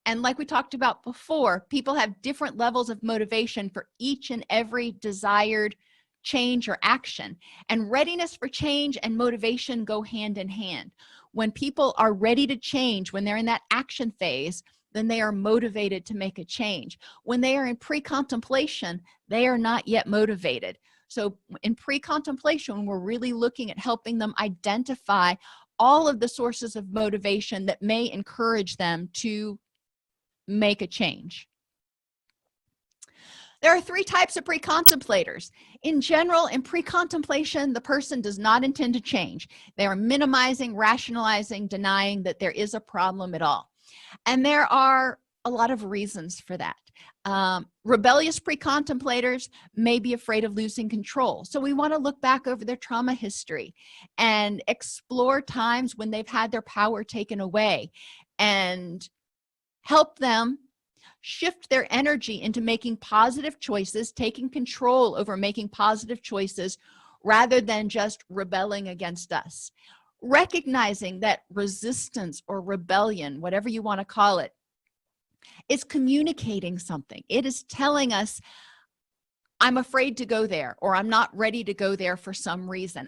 And like we talked about before, people have different levels of motivation for each and every desired change or action. And readiness for change and motivation go hand in hand. When people are ready to change, when they're in that action phase, then they are motivated to make a change. When they are in pre-contemplation, they are not yet motivated. So in pre-contemplation, we're really looking at helping them identify all of the sources of motivation that may encourage them to make a change. There are 3 types of pre-contemplators. In general, in pre-contemplation, the person does not intend to change. They are minimizing, rationalizing, denying that there is a problem at all. And there are a lot of reasons for that. Rebellious pre-contemplators may be afraid of losing control. So we want to look back over their trauma history and explore times when they've had their power taken away and help them shift their energy into making positive choices, taking control over making positive choices rather than just rebelling against us. Recognizing that resistance or rebellion, whatever you want to call it, is communicating something. It is telling us, I'm afraid to go there, or I'm not ready to go there for some reason.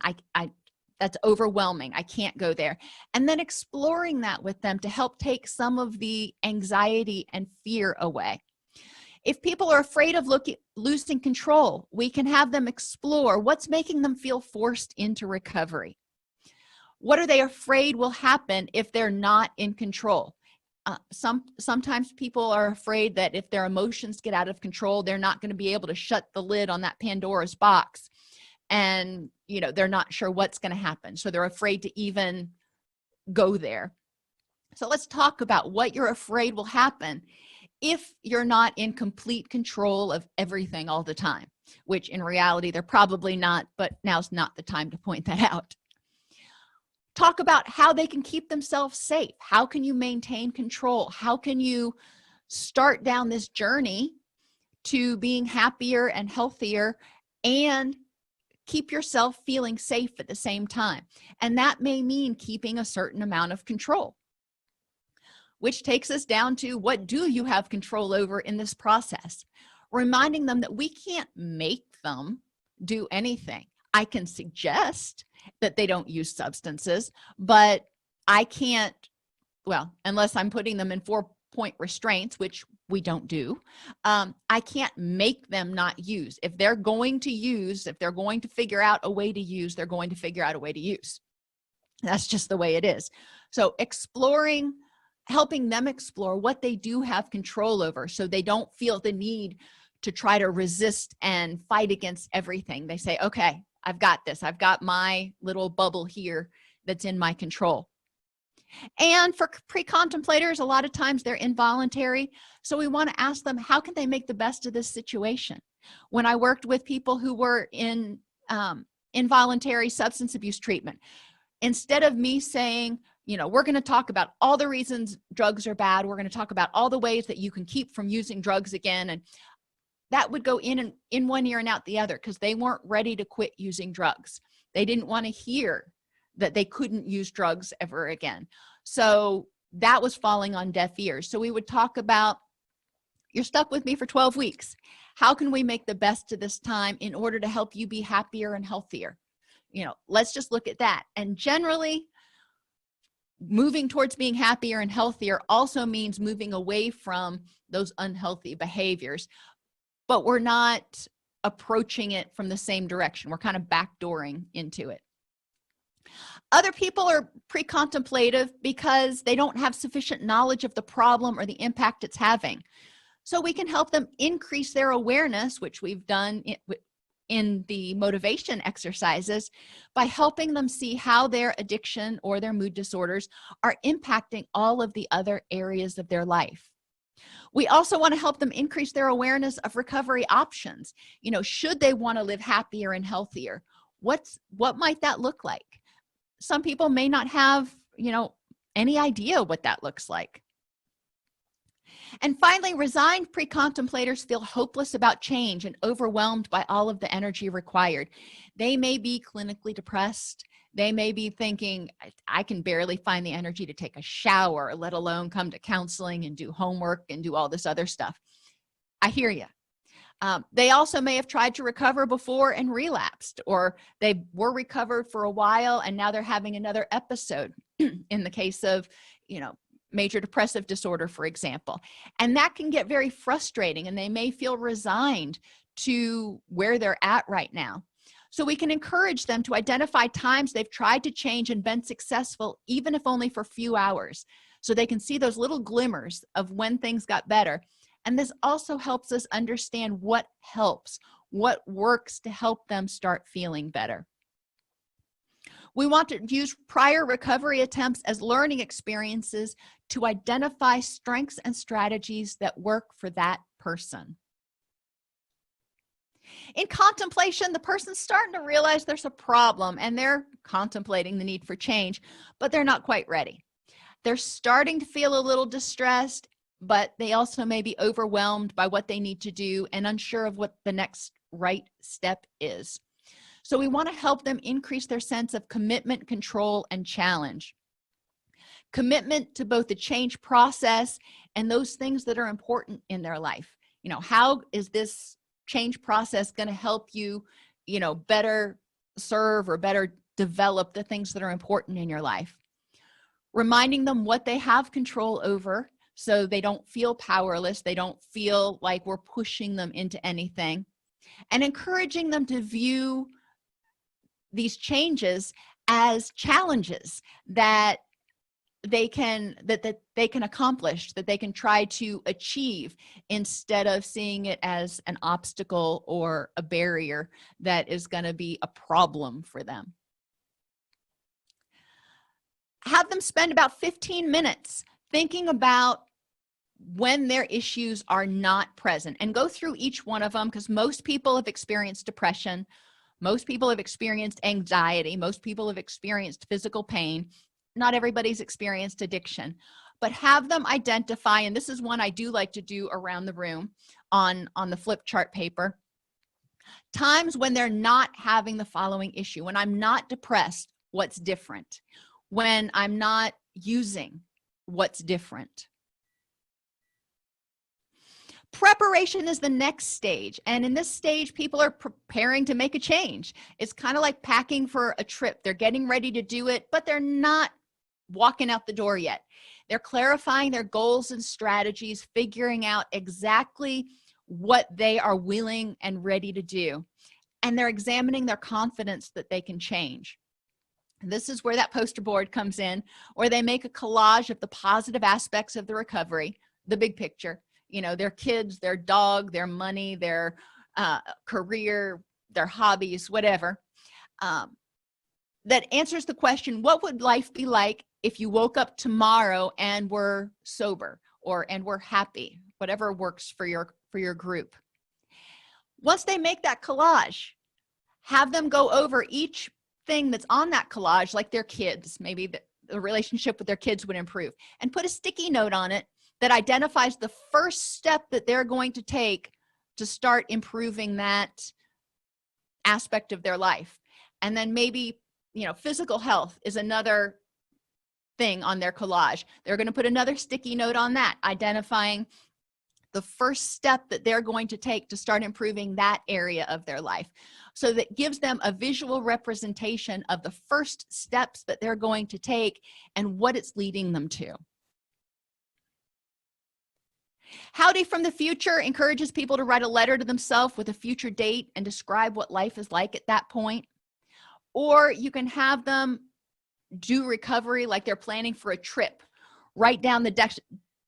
That's overwhelming. I can't go there. And then exploring that with them to help take some of the anxiety and fear away. If people are afraid of losing control, we can have them explore what's making them feel forced into recovery. What are they afraid will happen if they're not in control? Sometimes people are afraid that if their emotions get out of control, they're not going to be able to shut the lid on that Pandora's box. And, they're not sure what's going to happen. So they're afraid to even go there. So let's talk about what you're afraid will happen if you're not in complete control of everything all the time, which in reality, they're probably not, but now's not the time to point that out. Talk about how they can keep themselves safe. How can you maintain control? How can you start down this journey to being happier and healthier and keep yourself feeling safe at the same time? And that may mean keeping a certain amount of control, which takes us down to, what do you have control over in this process? Reminding them that we can't make them do anything. I can suggest that they don't use substances, but I can't, well, unless I'm putting them in 4-point restraints, which we don't do, I can't make them not use. If they're going to use, if they're going to figure out a way to use, they're going to figure out a way to use. That's just the way it is. So exploring, helping them explore what they do have control over, so they don't feel the need to try to resist and fight against everything. They say, okay, I've got this. I've got my little bubble here that's in my control. And for pre-contemplators, a lot of times they're involuntary. So we want to ask them, how can they make the best of this situation? When I worked with people who were in involuntary substance abuse treatment, instead of me saying, you know, we're going to talk about all the reasons drugs are bad, we're going to talk about all the ways that you can keep from using drugs again, and that would go in one ear and out the other, because they weren't ready to quit using drugs. They didn't want to hear that they couldn't use drugs ever again. So that was falling on deaf ears. So we would talk about, you're stuck with me for 12 weeks. How can we make the best of this time in order to help you be happier and healthier? You know, let's just look at that. And generally, moving towards being happier and healthier also means moving away from those unhealthy behaviors, but we're not approaching it from the same direction. We're kind of backdooring into it. Other people are pre-contemplative because they don't have sufficient knowledge of the problem or the impact it's having. So we can help them increase their awareness, which we've done in the motivation exercises, by helping them see how their addiction or their mood disorders are impacting all of the other areas of their life. We also want to help them increase their awareness of recovery options. You know, should they want to live happier and healthier? What might that look like? Some people may not have, you know, any idea what that looks like. And finally, resigned pre-contemplators feel hopeless about change and overwhelmed by all of the energy required. They may be clinically depressed. They may be thinking, I can barely find the energy to take a shower, let alone come to counseling and do homework and do all this other stuff. I hear you. They also may have tried to recover before and relapsed, or they were recovered for a while and now they're having another episode in the case of, you know, major depressive disorder, for example. And that can get very frustrating, and they may feel resigned to where they're at right now. So we can encourage them to identify times they've tried to change and been successful, even if only for a few hours, so they can see those little glimmers of when things got better. And this also helps us understand what helps, what works to help them start feeling better. We want to use prior recovery attempts as learning experiences to identify strengths and strategies that work for that person. In contemplation, the person's starting to realize there's a problem and they're contemplating the need for change, but they're not quite ready. They're starting to feel a little distressed, but they also may be overwhelmed by what they need to do and unsure of what the next right step is. So we want to help them increase their sense of commitment, control, and challenge. Commitment to both the change process and those things that are important in their life. You know, how is this change process going to help you, you know, better serve or better develop the things that are important in your life? Reminding them what they have control over so they don't feel powerless, they don't feel like we're pushing them into anything, and encouraging them to view these changes as challenges that they can accomplish, that they can try to achieve, instead of seeing it as an obstacle or a barrier that is going to be a problem for them. Have them spend about 15 minutes thinking about when their issues are not present, and go through each one of them, because most people have experienced depression. Most people have experienced anxiety. Most people have experienced physical pain. Not everybody's experienced addiction, but have them identify, and this is one I do like to do around the room on the flip chart paper, times when they're not having the following issue. When I'm not depressed, what's different? When I'm not using, what's different? Preparation is the next stage. And in this stage, people are preparing to make a change. It's kind of like packing for a trip. They're getting ready to do it, but they're not walking out the door yet. They're clarifying their goals and strategies, figuring out exactly what they are willing and ready to do. And they're examining their confidence that they can change. This is where that poster board comes in, where they make a collage of the positive aspects of the recovery, the big picture, you know, their kids, their dog, their money, their career, their hobbies, whatever, that answers the question, what would life be like if you woke up tomorrow and were sober and were happy, whatever works for your group. Once they make that collage, have them go over each thing that's on that collage, like their kids, maybe the relationship with their kids would improve, and put a sticky note on it that identifies the first step that they're going to take to start improving that aspect of their life. And then maybe, you know, physical health is another thing on their collage. They're going to put another sticky note on that, identifying the first step that they're going to take to start improving that area of their life. So that gives them a visual representation of the first steps that they're going to take and what it's leading them to. Howdy from the Future encourages people to write a letter to themselves with a future date and describe what life is like at that point. Or you can have them do recovery like they're planning for a trip. Write down the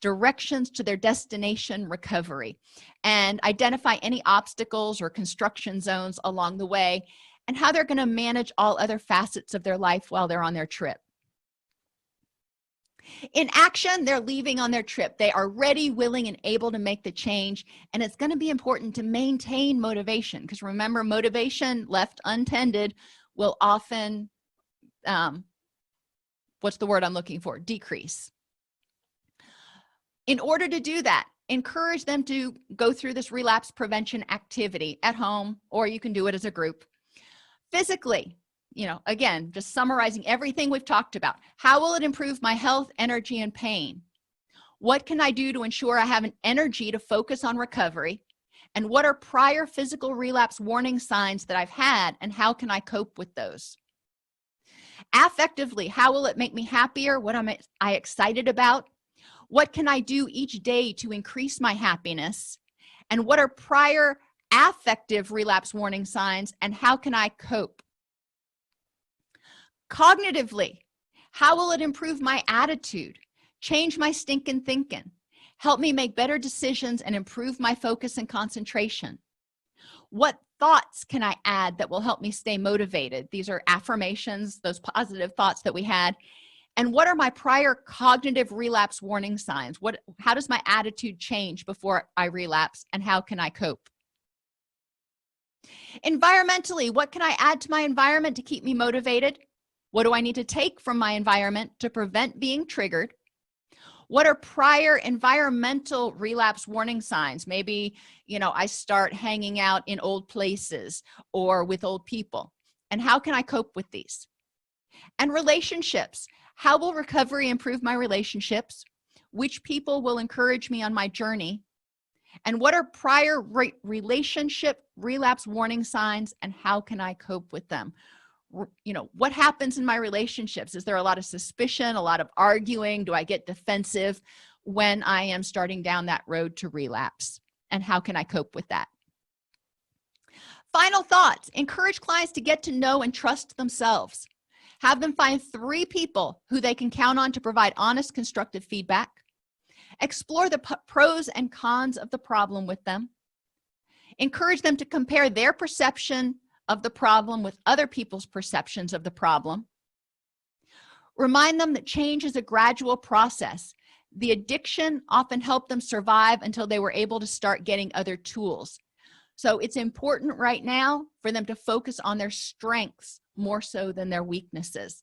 directions to their destination recovery and identify any obstacles or construction zones along the way and how they're going to manage all other facets of their life while they're on their trip. In action, they're leaving on their trip. They are ready, willing, and able to make the change. And it's going to be important to maintain motivation, because remember, motivation left untended will often, what's the word I'm looking for? Decrease. In order to do that, encourage them to go through this relapse prevention activity at home, or you can do it as a group. Physically, you know, again, just summarizing everything we've talked about. How will it improve my health, energy, and pain? What can I do to ensure I have an energy to focus on recovery? And what are prior physical relapse warning signs that I've had, and how can I cope with those? Affectively, how will it make me happier? What am I excited about? What can I do each day to increase my happiness? And what are prior affective relapse warning signs, and how can I cope? Cognitively, how will it improve my attitude, change my stinking thinking, help me make better decisions, and improve my focus and concentration? What thoughts can I add that will help me stay motivated? These are affirmations, those positive thoughts that we had. And what are my prior cognitive relapse warning signs? How does my attitude change before I relapse, and how can I cope? Environmentally, what can I add to my environment to keep me motivated? What do I need to take from my environment to prevent being triggered? What are prior environmental relapse warning signs? Maybe, you know, I start hanging out in old places or with old people. And how can I cope with these? And relationships. How will recovery improve my relationships? Which people will encourage me on my journey? And what are prior relationship relapse warning signs, and how can I cope with them? You know, what happens in my relationships? Is there a lot of suspicion, a lot of arguing? Do I get defensive when I am starting down that road to relapse? And how can I cope with that? Final thoughts. Encourage clients to get to know and trust themselves. Have them find 3 people who they can count on to provide honest, constructive feedback. Explore the pros and cons of the problem with them. Encourage them to compare their perception of the problem with other people's perceptions of the problem. Remind them that change is a gradual process. The addiction often helped them survive until they were able to start getting other tools. So it's important right now for them to focus on their strengths more so than their weaknesses.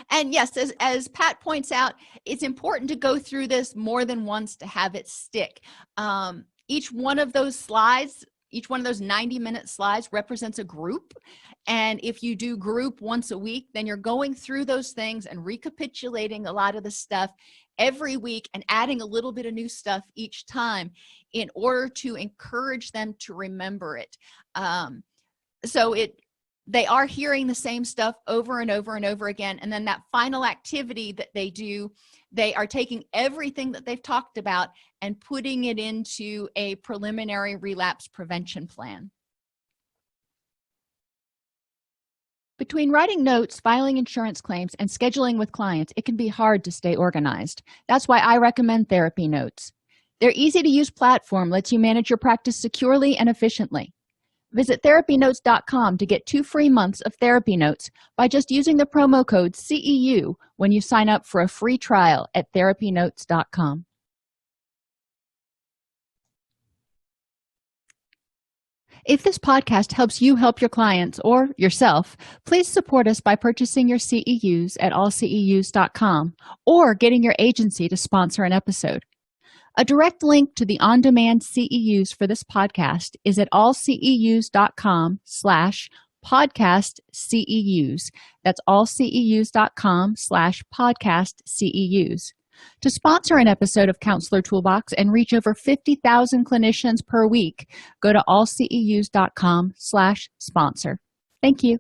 And yes, as Pat points out, it's important to go through this more than once to have it stick. Each one of those slides, each one of those 90-minute slides represents a group. And if you do group once a week, then you're going through those things and recapitulating a lot of the stuff every week and adding a little bit of new stuff each time in order to encourage them to remember it. They are hearing the same stuff over and over and over again. And then that final activity that they do, they are taking everything that they've talked about and putting it into a preliminary relapse prevention plan. Between writing notes, filing insurance claims, and scheduling with clients, it can be hard to stay organized. That's why I recommend Therapy Notes. Their easy-to-use platform lets you manage your practice securely and efficiently. Visit therapynotes.com to get 2 free months of Therapy Notes by just using the promo code CEU when you sign up for a free trial at therapynotes.com. If this podcast helps you help your clients or yourself, please support us by purchasing your CEUs at allceus.com or getting your agency to sponsor an episode. A direct link to the on-demand CEUs for this podcast is at allceus.com/podcast CEUs. That's allceus.com/podcast CEUs. To sponsor an episode of Counselor Toolbox and reach over 50,000 clinicians per week, go to allceus.com/sponsor. Thank you.